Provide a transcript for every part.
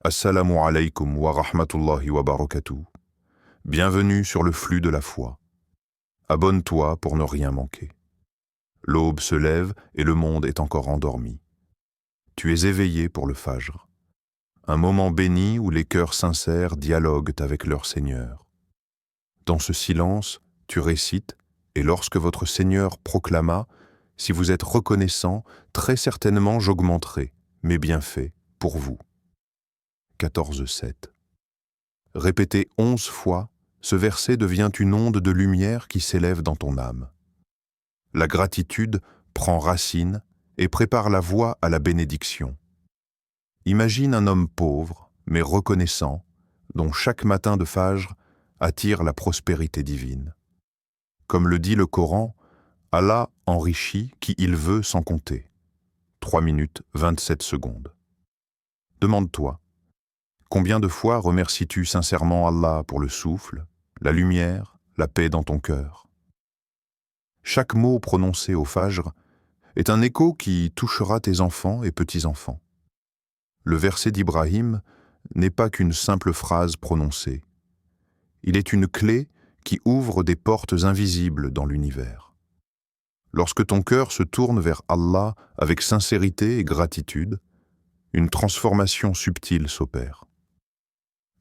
Assalamu alaykum wa rahmatullahi wa barakatuh. Bienvenue sur le flux de la foi. Abonne-toi pour ne rien manquer. L'aube se lève et le monde est encore endormi. Tu es éveillé pour le Fajr. Un moment béni où les cœurs sincères dialoguent avec leur Seigneur. Dans ce silence, tu récites, et lorsque votre Seigneur proclama « Si vous êtes reconnaissant, très certainement j'augmenterai mes bienfaits pour vous ». 14:7. Répété 11 fois, ce verset devient une onde de lumière qui s'élève dans ton âme. La gratitude prend racine et prépare la voie à la bénédiction. Imagine un homme pauvre, mais reconnaissant, dont chaque matin de Fajr attire la prospérité divine. Comme le dit le Coran, Allah enrichit qui il veut sans compter. 3 minutes 27 secondes. Demande-toi, combien de fois remercies-tu sincèrement Allah pour le souffle, la lumière, la paix dans ton cœur? Chaque mot prononcé au Fajr est un écho qui touchera tes enfants et petits-enfants. Le verset d'Ibrahim n'est pas qu'une simple phrase prononcée. Il est une clé qui ouvre des portes invisibles dans l'univers. Lorsque ton cœur se tourne vers Allah avec sincérité et gratitude, une transformation subtile s'opère.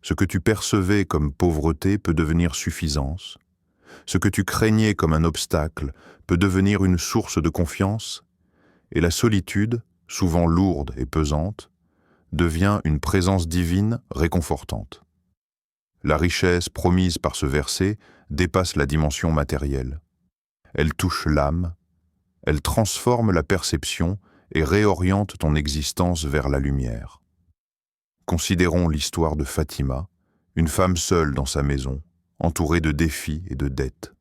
Ce que tu percevais comme pauvreté peut devenir suffisance. Ce que tu craignais comme un obstacle peut devenir une source de confiance. Et la solitude, souvent lourde et pesante, devient une présence divine réconfortante. La richesse promise par ce verset dépasse la dimension matérielle. Elle touche l'âme, elle transforme la perception et réoriente ton existence vers la lumière. Considérons l'histoire de Fatima, une femme seule dans sa maison, entourée de défis et de dettes.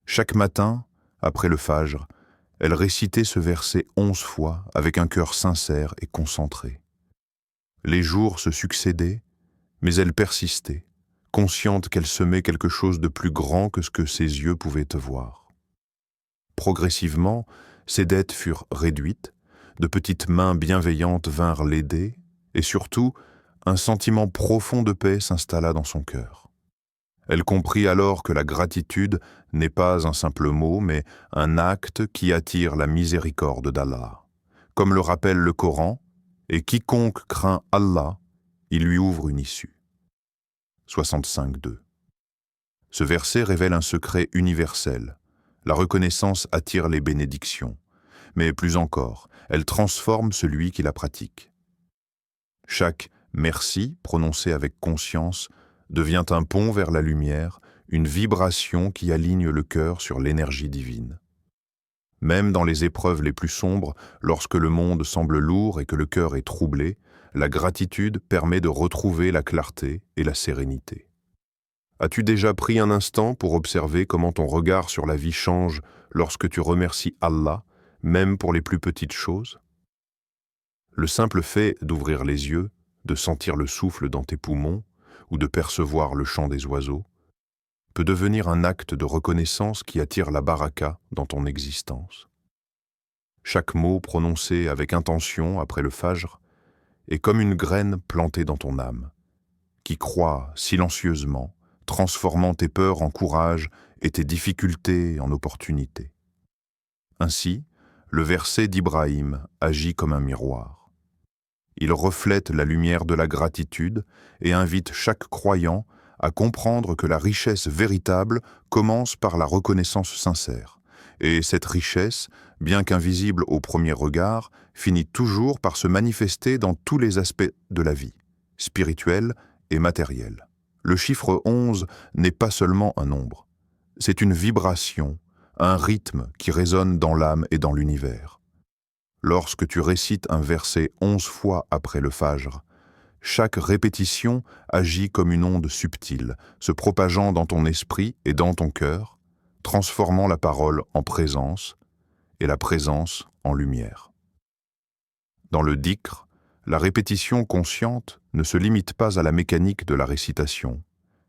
Chaque matin, après le Fajr, elle récitait ce verset 11 fois avec un cœur sincère et concentré. Les jours se succédaient, mais elle persistait, consciente qu'elle semait quelque chose de plus grand que ce que ses yeux pouvaient voir. Progressivement, ses dettes furent réduites, de petites mains bienveillantes vinrent l'aider, et surtout, un sentiment profond de paix s'installa dans son cœur. Elle comprit alors que la gratitude n'est pas un simple mot, mais un acte qui attire la miséricorde d'Allah. Comme le rappelle le Coran, « Et quiconque craint Allah, il lui ouvre une issue ». 65:2. Ce verset révèle un secret universel. La reconnaissance attire les bénédictions, mais plus encore, elle transforme celui qui la pratique. Chaque « merci » prononcé avec conscience devient un pont vers la lumière, une vibration qui aligne le cœur sur l'énergie divine. Même dans les épreuves les plus sombres, lorsque le monde semble lourd et que le cœur est troublé, la gratitude permet de retrouver la clarté et la sérénité. As-tu déjà pris un instant pour observer comment ton regard sur la vie change lorsque tu remercies Allah, même pour les plus petites choses? Le simple fait d'ouvrir les yeux, de sentir le souffle dans tes poumons ou de percevoir le chant des oiseaux peut devenir un acte de reconnaissance qui attire la baraka dans ton existence. Chaque mot prononcé avec intention après le Fajr est comme une graine plantée dans ton âme, qui croît silencieusement, transformant tes peurs en courage et tes difficultés en opportunités. Ainsi, le verset d'Ibrahim agit comme un miroir. Il reflète la lumière de la gratitude et invite chaque croyant à comprendre que la richesse véritable commence par la reconnaissance sincère. Et cette richesse, bien qu'invisible au premier regard, finit toujours par se manifester dans tous les aspects de la vie, spirituelle et matérielle. Le chiffre 11 n'est pas seulement un nombre, c'est une vibration, un rythme qui résonne dans l'âme et dans l'univers. Lorsque tu récites un verset 11 fois après le Fajr, chaque répétition agit comme une onde subtile, se propageant dans ton esprit et dans ton cœur, transformant la parole en présence et la présence en lumière. Dans le dhikr, la répétition consciente ne se limite pas à la mécanique de la récitation.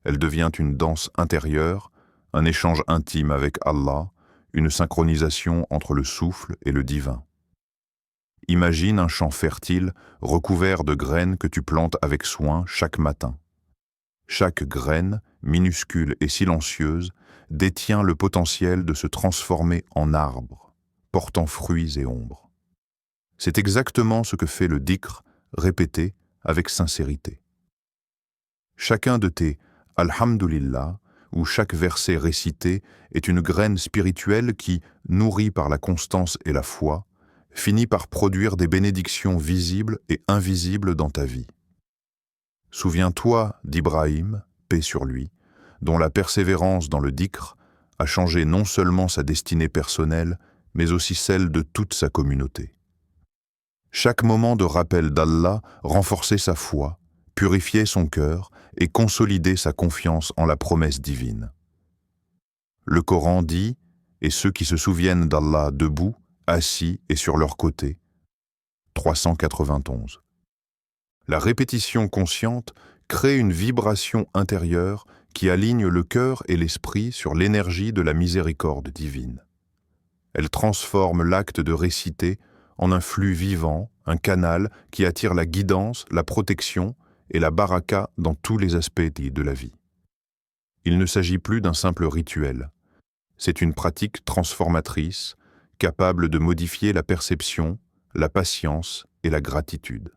Elle devient une danse intérieure, un échange intime avec Allah, une synchronisation entre le souffle et le divin. Imagine un champ fertile recouvert de graines que tu plantes avec soin chaque matin. Chaque graine, minuscule et silencieuse, détient le potentiel de se transformer en arbre, portant fruits et ombres. C'est exactement ce que fait le dhikr, répété avec sincérité. Chacun de tes « Alhamdulillah » où chaque verset récité est une graine spirituelle qui, nourrie par la constance et la foi, finit par produire des bénédictions visibles et invisibles dans ta vie. Souviens-toi d'Ibrahim, paix sur lui, dont la persévérance dans le dhikr a changé non seulement sa destinée personnelle, mais aussi celle de toute sa communauté. Chaque moment de rappel d'Allah renforçait sa foi, purifiait son cœur et consolidait sa confiance en la promesse divine. Le Coran dit « Et ceux qui se souviennent d'Allah debout, assis et sur leur côté » 391. La répétition consciente crée une vibration intérieure qui aligne le cœur et l'esprit sur l'énergie de la miséricorde divine. Elle transforme l'acte de réciter en un flux vivant, un canal qui attire la guidance, la protection et la baraka dans tous les aspects de la vie. Il ne s'agit plus d'un simple rituel. C'est une pratique transformatrice, capable de modifier la perception, la patience et la gratitude.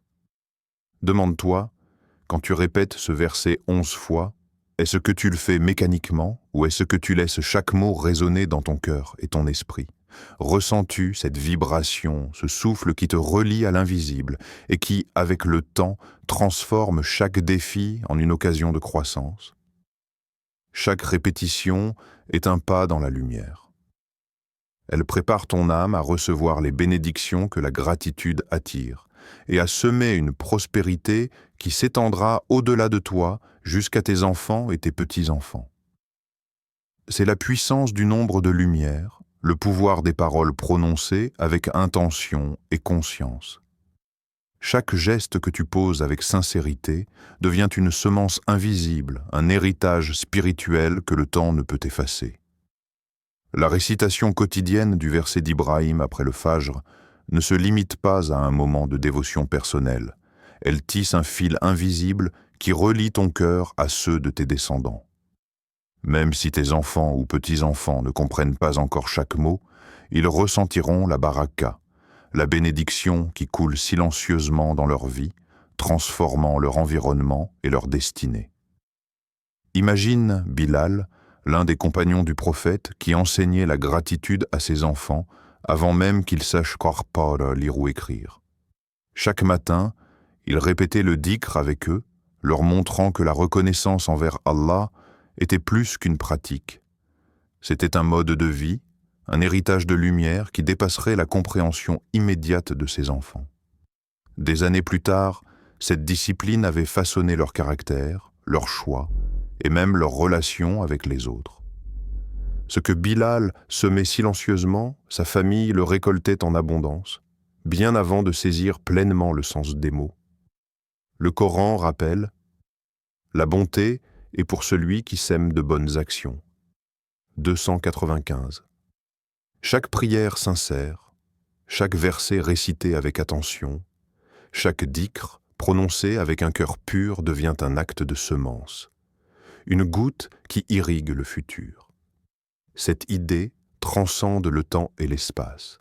Demande-toi, quand tu répètes ce verset 11 fois, est-ce que tu le fais mécaniquement ou est-ce que tu laisses chaque mot résonner dans ton cœur et ton esprit? Ressens-tu cette vibration, ce souffle qui te relie à l'invisible et qui, avec le temps, transforme chaque défi en une occasion de croissance? Chaque répétition est un pas dans la lumière. Elle prépare ton âme à recevoir les bénédictions que la gratitude attire et à semer une prospérité qui s'étendra au-delà de toi jusqu'à tes enfants et tes petits-enfants. C'est la puissance du nombre de lumières, le pouvoir des paroles prononcées avec intention et conscience. Chaque geste que tu poses avec sincérité devient une semence invisible, un héritage spirituel que le temps ne peut effacer. La récitation quotidienne du verset d'Ibrahim après le Fajr ne se limite pas à un moment de dévotion personnelle. Elle tisse un fil invisible qui relie ton cœur à ceux de tes descendants. Même si tes enfants ou petits-enfants ne comprennent pas encore chaque mot, ils ressentiront la baraka, la bénédiction qui coule silencieusement dans leur vie, transformant leur environnement et leur destinée. Imagine Bilal, l'un des compagnons du prophète qui enseignait la gratitude à ses enfants avant même qu'ils sachent lire ou écrire. Chaque matin, il répétait le dhikr avec eux, leur montrant que la reconnaissance envers Allah était plus qu'une pratique. C'était un mode de vie, un héritage de lumière qui dépasserait la compréhension immédiate de ses enfants. Des années plus tard, cette discipline avait façonné leur caractère, leur choix et même leurs relations avec les autres. Ce que Bilal semait silencieusement, sa famille le récoltait en abondance, bien avant de saisir pleinement le sens des mots. Le Coran rappelle « La bonté est pour celui qui sème de bonnes actions » 295. Chaque prière sincère, chaque verset récité avec attention, chaque dhikr prononcé avec un cœur pur devient un acte de semence, une goutte qui irrigue le futur. Cette idée transcende le temps et l'espace.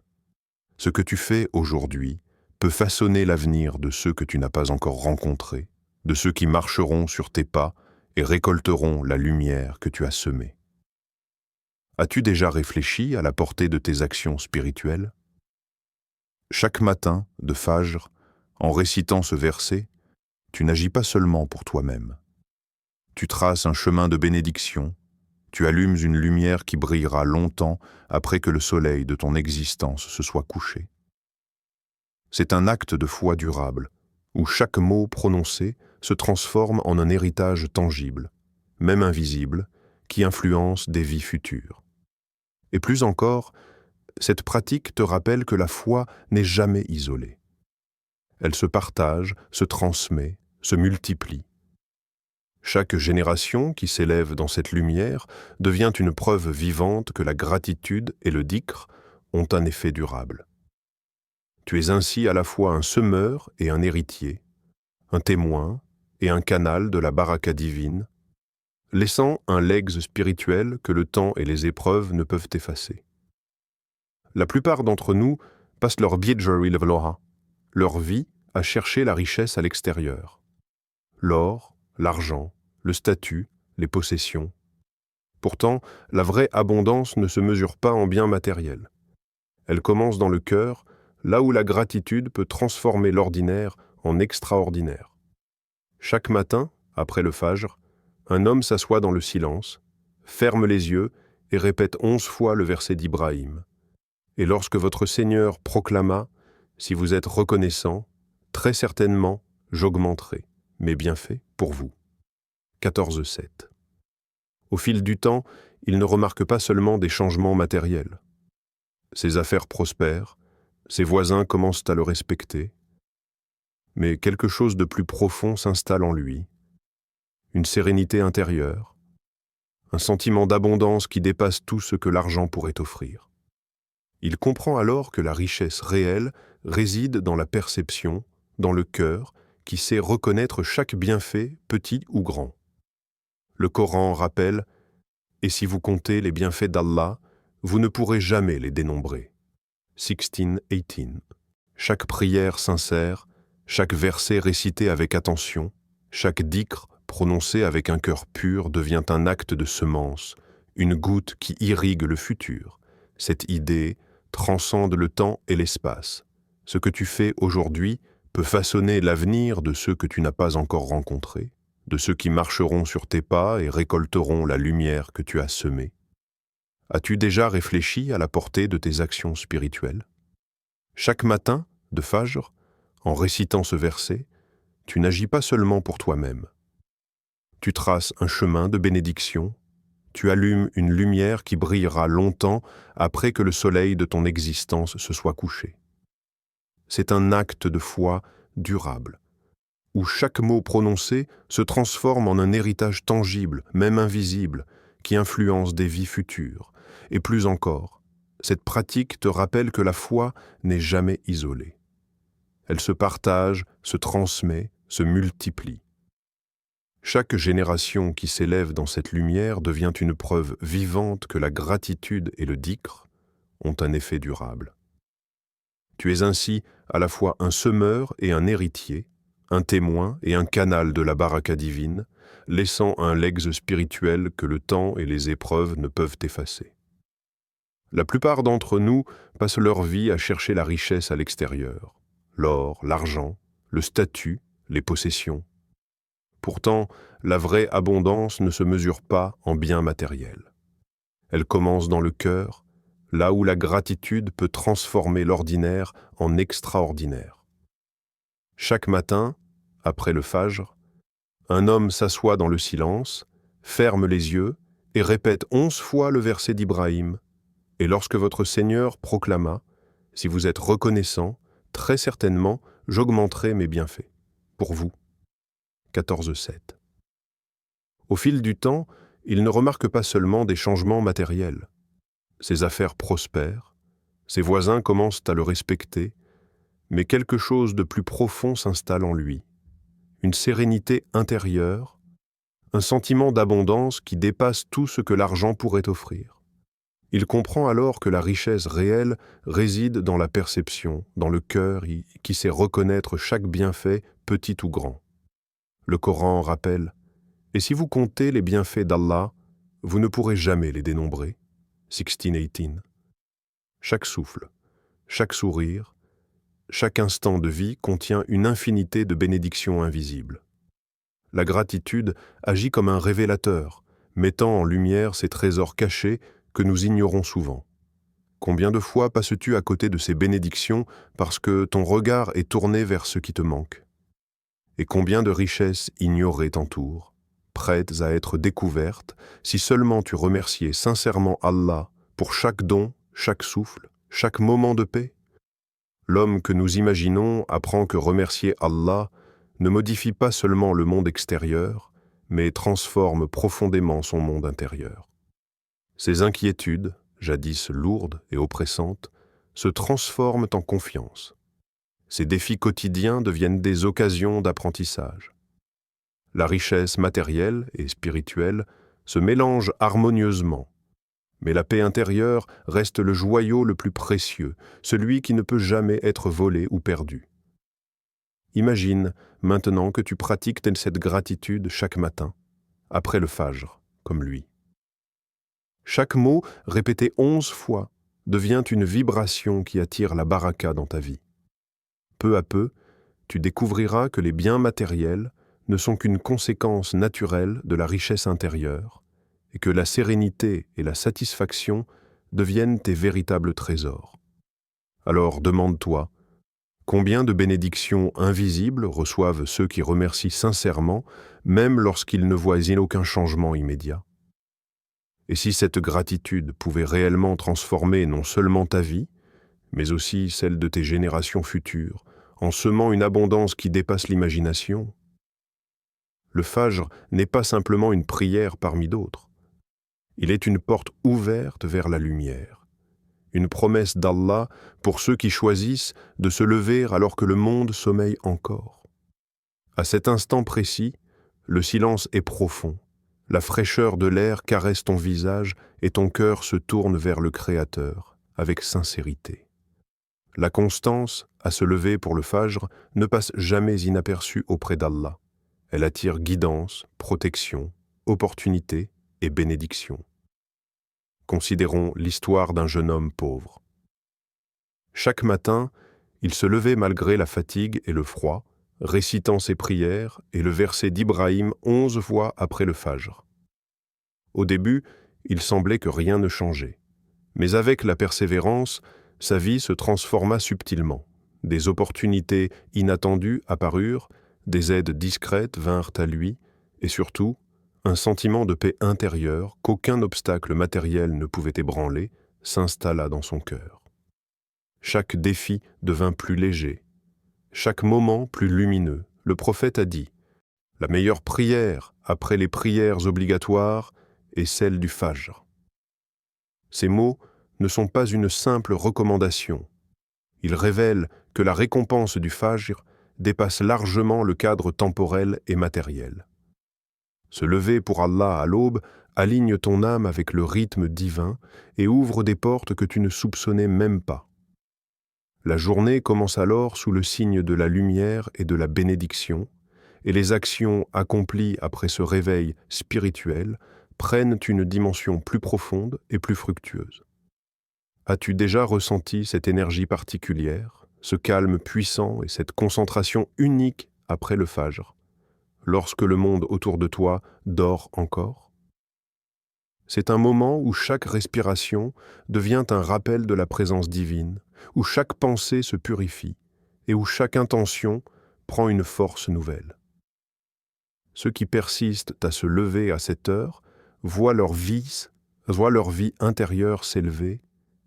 Ce que tu fais aujourd'hui peut façonner l'avenir de ceux que tu n'as pas encore rencontrés, de ceux qui marcheront sur tes pas et récolteront la lumière que tu as semée. As-tu déjà réfléchi à la portée de tes actions spirituelles? Chaque matin de Fajr, en récitant ce verset, tu n'agis pas seulement pour toi-même. Tu traces un chemin de bénédiction, tu allumes une lumière qui brillera longtemps après que le soleil de ton existence se soit couché. C'est un acte de foi durable, où chaque mot prononcé se transforme en un héritage tangible, même invisible, qui influence des vies futures. Et plus encore, cette pratique te rappelle que la foi n'est jamais isolée. Elle se partage, se transmet, se multiplie. Chaque génération qui s'élève dans cette lumière devient une preuve vivante que la gratitude et le dhikr ont un effet durable. Tu es ainsi à la fois un semeur et un héritier, un témoin et un canal de la baraka divine, laissant un legs spirituel que le temps et les épreuves ne peuvent effacer. La plupart d'entre nous passent leur bidjari levloha, leur vie à chercher la richesse à l'extérieur. L'or, l'argent, le statut, les possessions. Pourtant, la vraie abondance ne se mesure pas en biens matériels. Elle commence dans le cœur, là où la gratitude peut transformer l'ordinaire en extraordinaire. Chaque matin, après le fajr, un homme s'assoit dans le silence, ferme les yeux et répète 11 fois le verset d'Ibrahim. Et lorsque votre Seigneur proclama « Si vous êtes reconnaissant, très certainement, j'augmenterai mes bienfaits pour vous. » 14.7. Au fil du temps, il ne remarque pas seulement des changements matériels. Ses affaires prospèrent, ses voisins commencent à le respecter, mais quelque chose de plus profond s'installe en lui, une sérénité intérieure, un sentiment d'abondance qui dépasse tout ce que l'argent pourrait offrir. Il comprend alors que la richesse réelle réside dans la perception, dans le cœur, qui sait reconnaître chaque bienfait, petit ou grand. Le Coran rappelle « Et si vous comptez les bienfaits d'Allah, vous ne pourrez jamais les dénombrer. » 16:18. Chaque prière sincère, chaque verset récité avec attention, chaque dhikr prononcé avec un cœur pur devient un acte de semence, une goutte qui irrigue le futur. Cette idée transcende le temps et l'espace. Ce que tu fais aujourd'hui peut façonner l'avenir de ceux que tu n'as pas encore rencontrés, de ceux qui marcheront sur tes pas et récolteront la lumière que tu as semée. As-tu déjà réfléchi à la portée de tes actions spirituelles? Chaque matin, de Fajr, en récitant ce verset, tu n'agis pas seulement pour toi-même. Tu traces un chemin de bénédiction, tu allumes une lumière qui brillera longtemps après que le soleil de ton existence se soit couché. C'est un acte de foi durable, où chaque mot prononcé se transforme en un héritage tangible, même invisible, qui influence des vies futures. Et plus encore, cette pratique te rappelle que la foi n'est jamais isolée. Elle se partage, se transmet, se multiplie. Chaque génération qui s'élève dans cette lumière devient une preuve vivante que la gratitude et le dhikr ont un effet durable. Tu es ainsi à la fois un semeur et un héritier, un témoin et un canal de la baraka divine, laissant un legs spirituel que le temps et les épreuves ne peuvent effacer. La plupart d'entre nous passent leur vie à chercher la richesse à l'extérieur, l'or, l'argent, le statut, les possessions. Pourtant, la vraie abondance ne se mesure pas en biens matériels. Elle commence dans le cœur, là où la gratitude peut transformer l'ordinaire en extraordinaire. Chaque matin, après le fajr, un homme s'assoit dans le silence, ferme les yeux et répète 11 fois le verset d'Ibrahim. Et lorsque votre Seigneur proclama « Si vous êtes reconnaissant, très certainement, j'augmenterai mes bienfaits. Pour vous. » 14.7. Au fil du temps, il ne remarque pas seulement des changements matériels. Ses affaires prospèrent, ses voisins commencent à le respecter, mais quelque chose de plus profond s'installe en lui. Une sérénité intérieure, un sentiment d'abondance qui dépasse tout ce que l'argent pourrait offrir. Il comprend alors que la richesse réelle réside dans la perception, dans le cœur qui sait reconnaître chaque bienfait, petit ou grand. Le Coran rappelle « Et si vous comptez les bienfaits d'Allah, vous ne pourrez jamais les dénombrer. » 16:18. Chaque souffle, chaque sourire, chaque instant de vie contient une infinité de bénédictions invisibles. La gratitude agit comme un révélateur, mettant en lumière ces trésors cachés que nous ignorons souvent. Combien de fois passes-tu à côté de ces bénédictions parce que ton regard est tourné vers ce qui te manque? Et combien de richesses ignorées t'entourent, prêtes à être découvertes, si seulement tu remerciais sincèrement Allah pour chaque don, chaque souffle, chaque moment de paix? L'homme que nous imaginons apprend que remercier Allah ne modifie pas seulement le monde extérieur, mais transforme profondément son monde intérieur. Ces inquiétudes, jadis lourdes et oppressantes, se transforment en confiance. Ces défis quotidiens deviennent des occasions d'apprentissage. La richesse matérielle et spirituelle se mélangent harmonieusement, mais la paix intérieure reste le joyau le plus précieux, celui qui ne peut jamais être volé ou perdu. Imagine maintenant que tu pratiques cette gratitude chaque matin, après le fajr, comme lui. Chaque mot, répété 11 fois, devient une vibration qui attire la baraka dans ta vie. Peu à peu, tu découvriras que les biens matériels ne sont qu'une conséquence naturelle de la richesse intérieure et que la sérénité et la satisfaction deviennent tes véritables trésors. Alors demande-toi, combien de bénédictions invisibles reçoivent ceux qui remercient sincèrement, même lorsqu'ils ne voient aucun changement immédiat? Et si cette gratitude pouvait réellement transformer non seulement ta vie, mais aussi celle de tes générations futures, en semant une abondance qui dépasse l'imagination? Le fajr n'est pas simplement une prière parmi d'autres. Il est une porte ouverte vers la lumière, une promesse d'Allah pour ceux qui choisissent de se lever alors que le monde sommeille encore. À cet instant précis, le silence est profond, la fraîcheur de l'air caresse ton visage et ton cœur se tourne vers le Créateur avec sincérité. La constance à se lever pour le fajr ne passe jamais inaperçue auprès d'Allah. Elle attire guidance, protection, opportunité et bénédiction. Considérons l'histoire d'un jeune homme pauvre. Chaque matin, il se levait malgré la fatigue et le froid, récitant ses prières et le verset d'Ibrahim 11 fois après le fajr. Au début, il semblait que rien ne changeait. Mais avec la persévérance, sa vie se transforma subtilement. Des opportunités inattendues apparurent, des aides discrètes vinrent à lui, et surtout, un sentiment de paix intérieure qu'aucun obstacle matériel ne pouvait ébranler s'installa dans son cœur. Chaque défi devint plus léger, chaque moment plus lumineux. Le prophète a dit « La meilleure prière après les prières obligatoires est celle du fajr ». Ces mots ne sont pas une simple recommandation. Ils révèlent que la récompense du fajr dépasse largement le cadre temporel et matériel. Se lever pour Allah à l'aube aligne ton âme avec le rythme divin et ouvre des portes que tu ne soupçonnais même pas. La journée commence alors sous le signe de la lumière et de la bénédiction, et les actions accomplies après ce réveil spirituel prennent une dimension plus profonde et plus fructueuse. As-tu déjà ressenti cette énergie particulière, ce calme puissant et cette concentration unique après le fajr, lorsque le monde autour de toi dort encore? C'est un moment où chaque respiration devient un rappel de la présence divine, où chaque pensée se purifie et où chaque intention prend une force nouvelle. Ceux qui persistent à se lever à cette heure voient leur vie intérieure s'élever,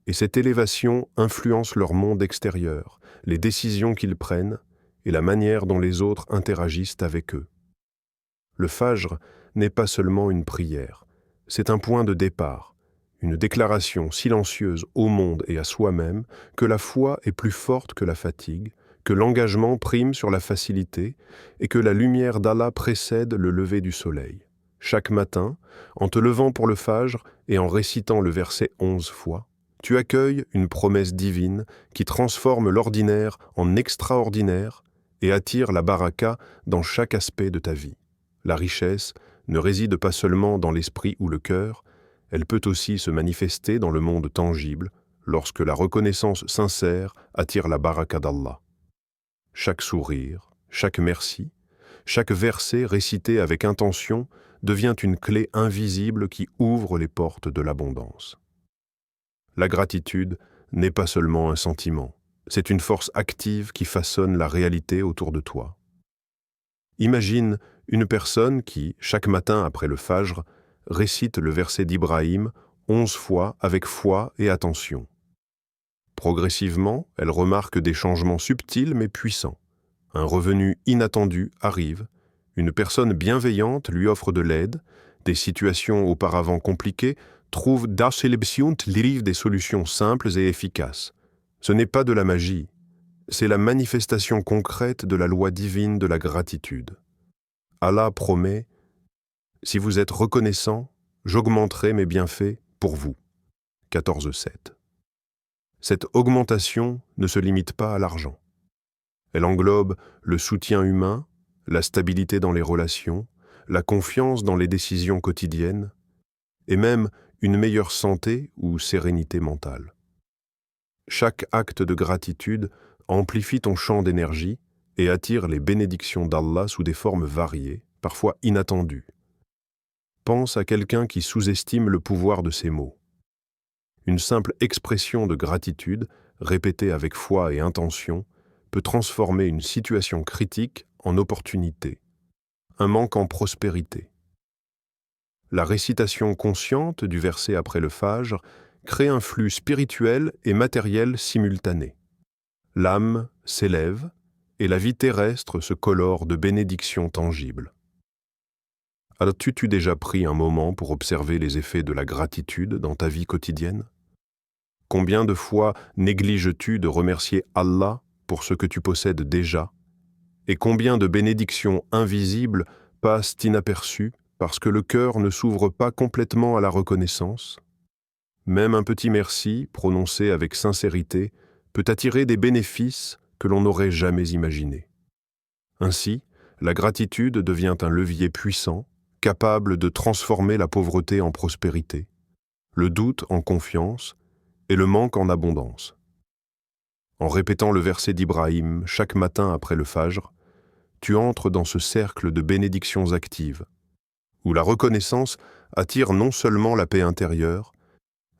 et cette élévation influence leur monde extérieur, les décisions qu'ils prennent et la manière dont les autres interagissent avec eux. Le fajr n'est pas seulement une prière, c'est un point de départ, une déclaration silencieuse au monde et à soi-même que la foi est plus forte que la fatigue, que l'engagement prime sur la facilité et que la lumière d'Allah précède le lever du soleil. Chaque matin, en te levant pour le fajr et en récitant le verset 11 fois, tu accueilles une promesse divine qui transforme l'ordinaire en extraordinaire et attire la baraka dans chaque aspect de ta vie. La richesse ne réside pas seulement dans l'esprit ou le cœur, elle peut aussi se manifester dans le monde tangible lorsque la reconnaissance sincère attire la baraka d'Allah. Chaque sourire, chaque merci, chaque verset récité avec intention devient une clé invisible qui ouvre les portes de l'abondance. La gratitude n'est pas seulement un sentiment, c'est une force active qui façonne la réalité autour de toi. Imagine une personne qui, chaque matin après le fajr, récite le verset d'Ibrahim 11 fois avec foi et attention. Progressivement, elle remarque des changements subtils mais puissants. Un revenu inattendu arrive, une personne bienveillante lui offre de l'aide, des situations auparavant compliquées trouvent des solutions simples et efficaces. Ce n'est pas de la magie, C'est la manifestation concrète de la loi divine de la gratitude. Allah promet « Si vous êtes reconnaissant, j'augmenterai mes bienfaits pour vous ». 14,7. Cette augmentation ne se limite pas à l'argent. Elle englobe le soutien humain, la stabilité dans les relations, la confiance dans les décisions quotidiennes, et même une meilleure santé ou sérénité mentale. Chaque acte de gratitude amplifie ton champ d'énergie et attire les bénédictions d'Allah sous des formes variées, parfois inattendues. Pense à quelqu'un qui sous-estime le pouvoir de ces mots. Une simple expression de gratitude, répétée avec foi et intention, peut transformer une situation critique en opportunité, un manque en prospérité. La récitation consciente du verset après le Fajr crée un flux spirituel et matériel simultané. L'âme s'élève et la vie terrestre se colore de bénédictions tangibles. As-tu déjà pris un moment pour observer les effets de la gratitude dans ta vie quotidienne? Combien de fois négliges-tu de remercier Allah pour ce que tu possèdes déjà? Et combien de bénédictions invisibles passent inaperçues parce que le cœur ne s'ouvre pas complètement à la reconnaissance? Même un petit merci, prononcé avec sincérité, peut attirer des bénéfices que l'on n'aurait jamais imaginés. Ainsi, la gratitude devient un levier puissant, capable de transformer la pauvreté en prospérité, le doute en confiance et le manque en abondance. En répétant le verset d'Ibrahim chaque matin après le Fajr, tu entres dans ce cercle de bénédictions actives, où la reconnaissance attire non seulement la paix intérieure,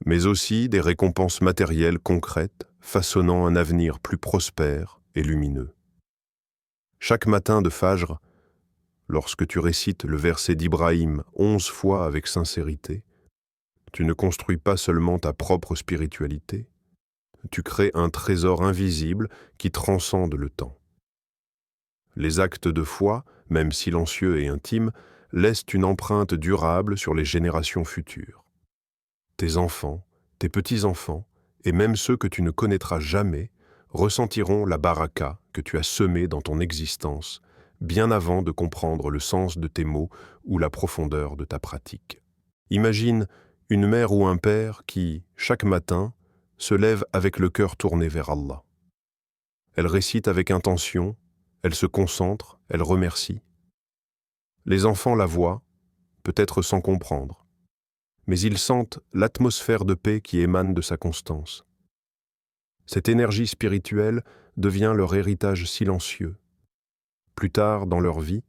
mais aussi des récompenses matérielles concrètes, façonnant un avenir plus prospère et lumineux. Chaque matin de Fajr, lorsque tu récites le verset d'Ibrahim 11 fois avec sincérité, tu ne construis pas seulement ta propre spiritualité, tu crées un trésor invisible qui transcende le temps. Les actes de foi, même silencieux et intimes, laissent une empreinte durable sur les générations futures. Tes enfants, tes petits-enfants, et même ceux que tu ne connaîtras jamais, ressentiront la baraka que tu as semée dans ton existence, bien avant de comprendre le sens de tes mots ou la profondeur de ta pratique. Imagine une mère ou un père qui, chaque matin, se lève avec le cœur tourné vers Allah. Elle récite avec intention, elle se concentre, elle remercie. Les enfants la voient, peut-être sans comprendre, mais ils sentent l'atmosphère de paix qui émane de sa constance. Cette énergie spirituelle devient leur héritage silencieux. Plus tard dans leur vie,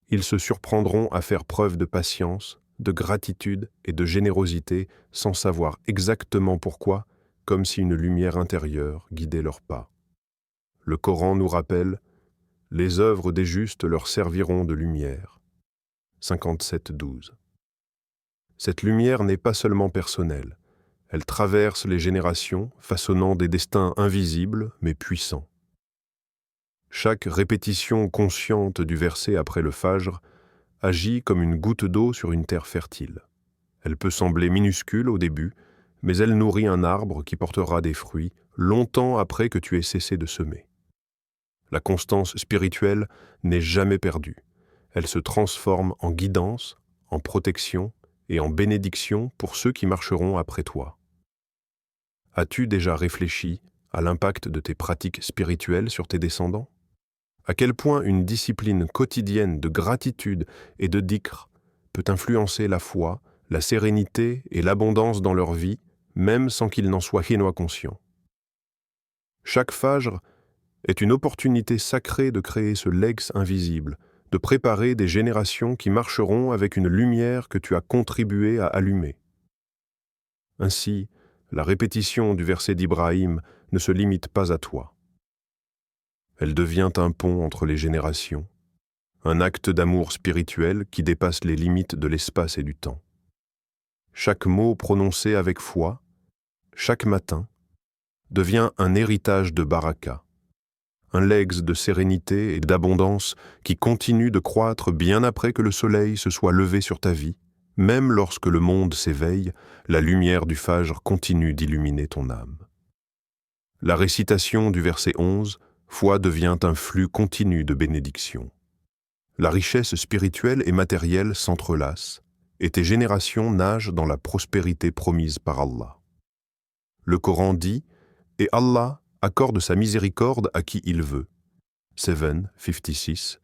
ils se surprendront à faire preuve de patience, de gratitude et de générosité sans savoir exactement pourquoi, comme si une lumière intérieure guidait leurs pas. Le Coran nous rappelle « Les œuvres des justes leur serviront de lumière » 57-12. Cette lumière n'est pas seulement personnelle, elle traverse les générations, façonnant des destins invisibles mais puissants. Chaque répétition consciente du verset après le Fajr agit comme une goutte d'eau sur une terre fertile. Elle peut sembler minuscule au début, mais elle nourrit un arbre qui portera des fruits longtemps après que tu aies cessé de semer. La constance spirituelle n'est jamais perdue. Elle se transforme en guidance, en protection et en bénédiction pour ceux qui marcheront après toi. As-tu déjà réfléchi à l'impact de tes pratiques spirituelles sur tes descendants? À quel point une discipline quotidienne de gratitude et de dhikr peut influencer la foi, la sérénité et l'abondance dans leur vie, même sans qu'ils n'en soient conscients. Chaque Fajr est une opportunité sacrée de créer ce legs invisible, de préparer des générations qui marcheront avec une lumière que tu as contribué à allumer. Ainsi, la répétition du verset d'Ibrahim ne se limite pas à toi. Elle devient un pont entre les générations, un acte d'amour spirituel qui dépasse les limites de l'espace et du temps. Chaque mot prononcé avec foi, chaque matin, devient un héritage de baraka, un legs de sérénité et d'abondance qui continue de croître bien après que le soleil se soit levé sur ta vie. Même lorsque le monde s'éveille, la lumière du Fajr continue d'illuminer ton âme. La récitation du verset 11 foi devient un flux continu de bénédictions. La richesse spirituelle et matérielle s'entrelacent, et tes générations nagent dans la prospérité promise par Allah. Le Coran dit « Et Allah accorde sa miséricorde à qui il veut » 7:56,